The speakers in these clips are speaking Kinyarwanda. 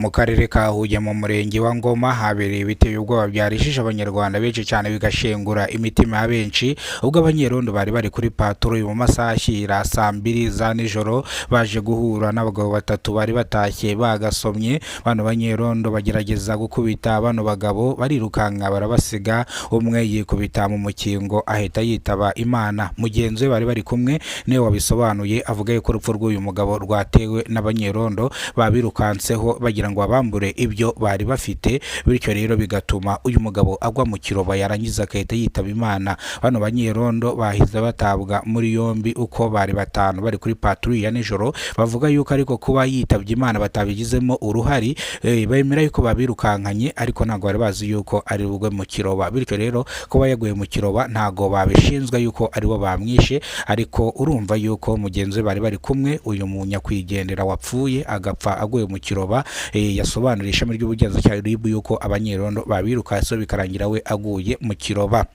Mu karere ka Huye mu murenge wa Ngoma habereye ibiteye ubwoba byarishije abanyarwanda benshi cyane bigashengura imitima ya benshi ubwo abanyerondo bari bari kuri patrouille mu masaha ashyira saa 2 za nijoro baje guhura n'abagabo batatu bari batashye bagasomye. Bano banyerondo bagerageza gukubita bano bagabo barirukanka barabasiga, umwe yikubita mu mukingo ahita yitaba Imana. Mugenzi we bari kumwe niwe wabisobanuye avuga yuko urupfu rw'uyu mugabo rwatewe n'abanyerondo babirukanseho bagira ngo abambure ibyo bari bafite, bityo rero bigatuma uyu mugabo agwa mu kiroba yarangiza akahita yitaba Imana. Bano banyerondo bahize batabwa muri yombi uko bari batanu bari kuri patrouille ya nijoro. Bavuga yuko ariko kuba yitabye Imana batabigizemo uruhari, bemera yuko babirukankanye ariko ntago bari bazi yuko ari bugwe mu kiroba, bityo rero kuba yaguye mu kiroba ntago babishinzwe yuko aribo bamwishe. Ariko urumva yuko mugenzi we bari kumwe uyu munyakwigendera wapfuye agapfa aguye mu kiroba, yasobanurira ishami ry'ubugenzacyaha RIB yuko abanyerondo babirukanse bikarangira we aguye mu kiroba.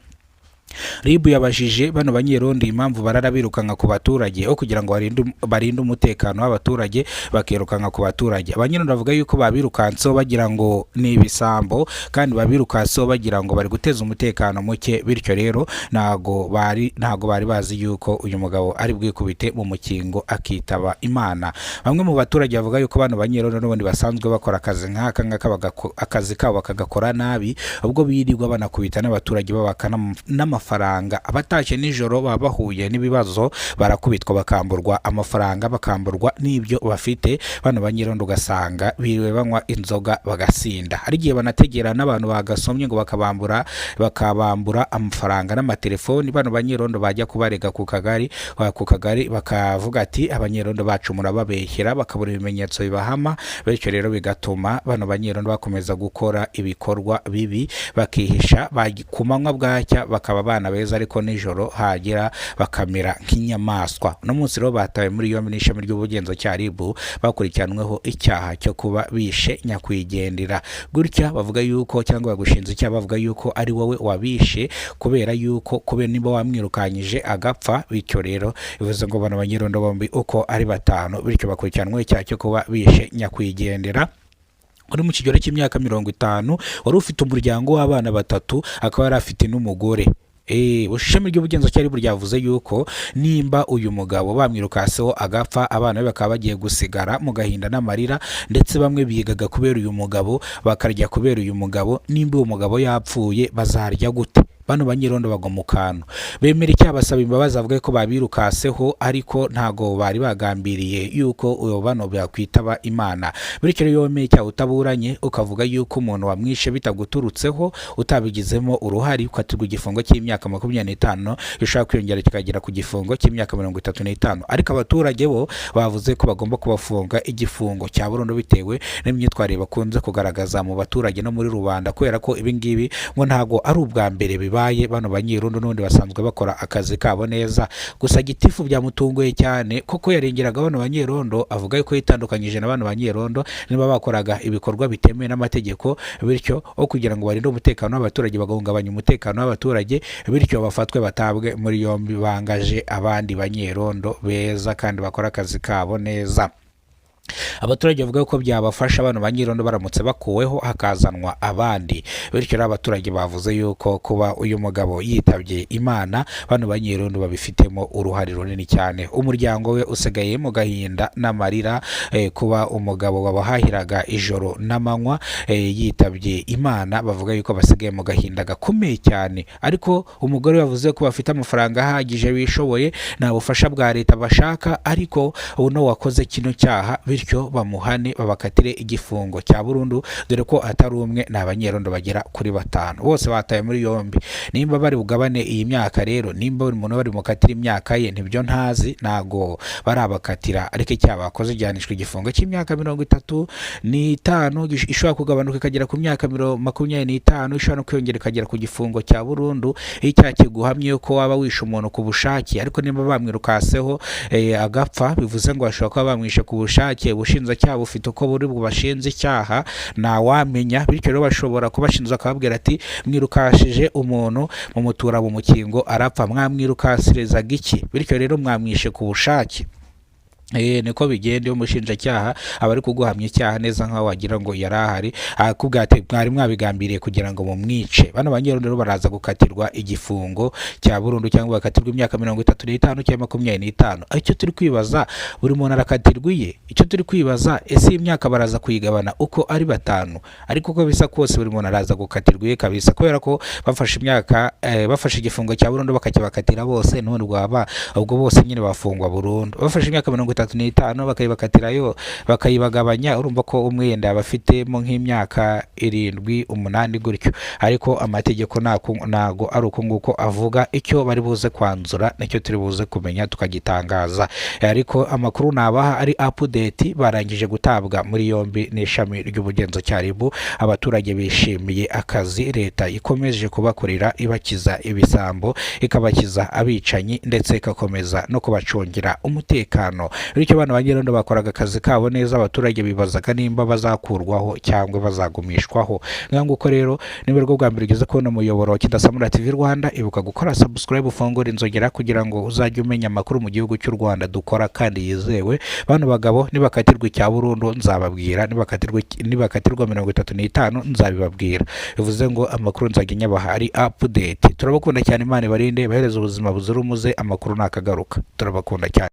RIB yabajije bano banyerondo impamvu bararabirukanka ku baturage aho kugira ngo barinde umutekano w'abaturage bakirukanka ku baturage. Abanyerondo bavuga yuko babirukanse bagira ngo ni ibisambo kandi babirukanse bagira ngo bari guteza umutekano muke, bityo rero ntago bari bazi yuko uyu mugabo ari bwikubite mu mukingo akitaba Imana. Bamwe mu baturage bavuga yuko bano banyerondo n'ubundi basanzwe bakora akazi akazi kabo bakagakora nabi, ubwo birirwa banakubita n'abaturage babakana amafaranga. Abatashye nijoro baba bahuye n'ibibazo barakubitwa bakamburwa amafaranga bakamburwa n'ibyo bafite. Bano banyerondo ugasanga biriwe banywa inzoga bagasinda, hari igihe banategera n'abantu bagasomye ngo bakabambura amafaranga n'amatelefoni. Bano banyerondo bajya kubarega ku kagari bakavuga ati abanyerondo bacu murababeshyera, bakabura ibimenyetso bibahama, bityo rero bigatuma bano banyerondo bakomeza gukora ibikorwa bibi bakihisha. Ku manywa bwacya bakaba bana beza ariko nijoro hagira bakamera nk'inyamaswa. No munsi rero batawe muri yombi n'ishami ry'ubugenzacyaha RIB bakurikiranweho icyaha cyo kuba bishe nyakwigendera. Gutya bavuga yuko cyangwa bagushinze icyaha bavuga yuko ari wowe wabishe kubera niba wamwirukanyije agapfa, bityo rero bivuze ngo bano banyerondo bombi uko ari batanu bityo bakurikiranweho icyaha cyo kuba bishe nyakwigendera. Uri mu kigero cy'imyaka 50 wari ufite umuryango w'abana batatu akaba yari afite n'umugore. Ishami ry'ubugenzacyaha ryavuze yuko nimba uyu mugabo bamwirukanseho agapfa abana be bakaba bagiye gusigara mu gahinda n'amarira, ndetse bamwe bigaga kubera uyu mugabo bakarya kubera uyu mugabo. Nimba uyu mugabo yapfuye bazarya gute? Bano banyerondo bagwa mu kantu bemera icyaha basaba imbabazi, avuga ko babirukanseho ariko ntago bari bagambiriye yuko uyo bano bakwitaba Imana. Bityo rero yomeye icyaha utaburanye ukavuga yuko umuntu wamwishe bitaguturutseho utabigizemo uruhari ukatirwa igifungo cy'imyaka 25 bishaka kwiyongera kikagera ku gifungo cy'imyaka 35. Ariko abaturage bo bavuze ko bagomba kubafunga igifungo cya burundu bitewe n'imyitwarire bakunze kugaragaza mu baturage no muri rubanda, kubera ko ibingibi ngo ntago ari ubwa mbere bano banyerondo n'ubundi basanzwe bakora akazi kabo neza. Gusa gitifu byamutunguye cyane kuko yarengeraga bano banyerondo, avuga yuko yitandukanyije na bano banyerondo niba bakoraga ibikorwa bitemewe n'amategeko, bityo kugira ngo barinde umutekano w'abaturage bagahungabanya umutekano w'abaturage, bityo bafatwe batabwe muri yombi bangaje abandi banyerondo beza kandi bakora akazi kabo neza. Abaturage bavuga ko byabafasha bano banyerondo baramutse bakuweho hakazanwa abandi, bityo abaturage bavuze yuko kuba uyu mugabo yitabye Imana bano banyerondo babifitemo uruhare runini cyane. Umuryango we usigaye mu gahinda n'amarira kuba umugabo wabahahiraga ijoro n'amanywa yitabye Imana. Bavuga yuko basigaye mu gahinda gakomeye cyane, ariko umugore yavuze ko bafite amafaranga ahagije bishoboye nta bufasha bwa leta bashaka, ariko uno wakoze kino cyaha bityo bamuhane babakatire igifungo cya burundu, dore ko atari umwe n'abanyerondo bagera kuri 5 bose bataye muri yombi. Nimba bari bugabane iyi myaka rero, nimba buri muntu bari mukatira imyaka ye nibyo ntazi, nago barabakatira, ariko icyaha bakoze gihanishwa igifungo cy'imyaka 35 ishobora kugabanuka ikagera ku myaka 25, ishobora no kwiyongera ikagera ku gifungo cya burundu. Icyaha kiguhamye ko waba wishe umuntu ku bushake, ariko nimba bamwirukanseho agapfa bivuze ngo bashobora kuba bamwishe ku bushake. Ubushinjacyaha bufite uko buri bubashinze icyaha ntawamenya, bityo rero bashobora kubashinja akababwira ati mwirukashije umuntu mu mutura mu mukingo arapfa, mwamwirukasirizaga iki? Bityo rero mwamwishe ku bushake. niko bigenda iyo umushinjacyaha aba ari kuguhamya icyaha neza nk'aho wagira ngo yari ahari, akubwira ati mwari mwabigambiriye kugira ngo mumwice. Bano banyerondo rero baraza gukatirwa igifungo cya burundu cyangwa bakatirwa imyaka 35 cyangwa 25. Icyo turi kwibaza, buri muntu arakatirwa iye. Icyo turi kwibaza, ese imyaka baraza kuyigabana uko ari batanu, ariko uko bisa kose buri muntu araza gukatirwa iye kabisa, kubera ko bafashe imyaka bafashe igifungo cya burundu bakakibakatira bose, none rwaba ubwo bose nyine bafungwa burundu. Bafashe imyaka 35 bakayibakatirayo bakayibagabanya, urumva ko umwe yenda bafitemo nk'imyaka 7 8 gutyo. Ariko amategeko nago ari uko nguko avuga. Icyo bari buze kwanzura nicyo turi buze kumenya tukagitangaza. Ariko amakuru nabaha ari update, barangije gutabwa muri yombi n'ishami ry'ubugenzacyaha RIB. Abaturage bishimiye akazi leta ikomeje kubakorera, ibakiza ibisambo, ikabakiza abicanyi, ndetse ikakomeza no kubacungira umutekano. Bityo bana banyerondo bakoraga akazi kabo neza, abaturage bibazaga nimba bazakurwaho cyangwa bazagumishwaho. Nguko rero niba rwo bwa mbere ugeze kubona umuyoboro Kidasamura TV Rwanda, ibuka gukora subscribe, ufungura inzogera kugira ngo uzajye umenya amakuru mu gihugu cy'u Rwanda dukora kandi yizewe. Bano bagabo nibakatirwa icya burundu nzababwira, nibakatirwa 35 nzabibabwira. Bivuze ngo amakuru nzajya nyabaha ari update. Turabakunda cyane, Imana ibarinde, bahereza ubuzima buzira umuze. Amakuru nakagaruka, turabakunda cyane.